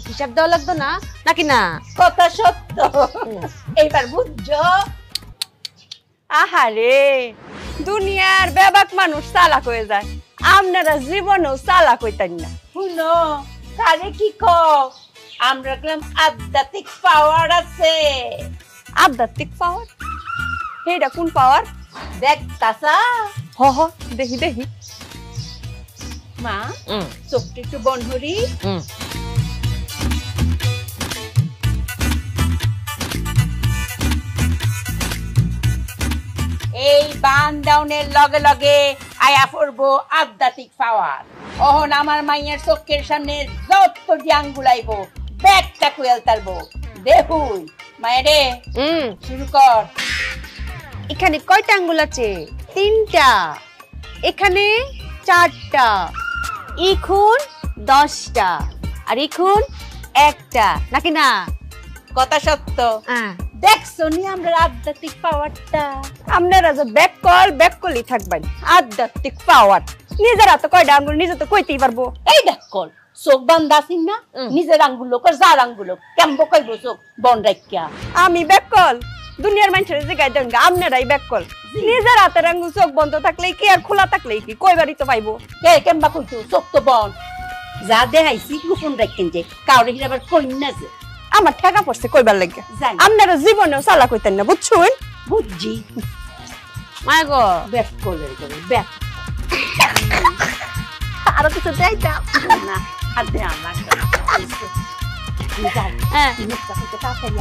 হিসাব দেওয়া লাগতো না নাকি না? কথা সত্য। এইবার বুঝছো? আহারে দুনিয়ার বেবাক মানুষ চালাক হয়ে যায়, আপনারা জীবনেও চালাক হইতেন না। শুনো, কারে কি কও? আমরা গ্রাম আধ্যাত্মিক পাওয়ার আছে। আধ্যাত্মিক পাওয়ার? এইটা কোন পাওয়ার? দেখতাছা? হ হ, দেখি দেখি। মা চোখটা একটু বন্ধরি। এই বান ডাউনের লগে লগে আয়া পড়বো আধ্যাত্মিক পাওয়ার। ওহন আমার মাইয়ের চোখের সামনে যত আঙ্গুলাইব ব্যাগটা কুয়েল তারবো। দেখুই মায়েরে শুরু কর। এখানে কয়টা আঙ্গুল আছে? 3টা। এখানে 4টা। ইখুন 10টা আর ইখুন 1টা নাকি না? কথা সত্য। দেখছো নি আমরা আধ্যাত্মিক পাওয়ারটা? আপনারা যে ব্যাককলই থাকবেন। আধ্যাত্মিক পাওয়ার নিজের হাতে কয়টা আঙ্গুল নিজে তো কইতেই পারবো। এই দেখকল চোখ বান্ধাছিন না, নিজের আঙ্গুল লোক আর যার আঙ্গুল লোক কেমন কইব চোখ বন রাখিয়া? আমি ব্যাককল? দুনিয়ার মানুষের জায়গায় দেন আপনারাই ব্যাককল। নিজের হাতের আঙ্গুল চোখ বন্ধ থাকলেই কি আর খোলা থাকলেই কি কইবারই তো পাইবো। কে কেমবা কইছো চোখ তো বন? যা দেখাইছি গোপন রাখেন যে কাউরে আবার কই না যে আমার ঠেকা পড়ছে কইবার লাগে। আপনারা জীবনেও চালাক হইতেন না, বুঝছুন? বুঝছি। মায়া গো ব্যাক করে করে ব্যাক আরো কিছু দেয়টা না আর দে আমার। হ্যাঁ মুখটা হইতে তাড়াতাড়ি।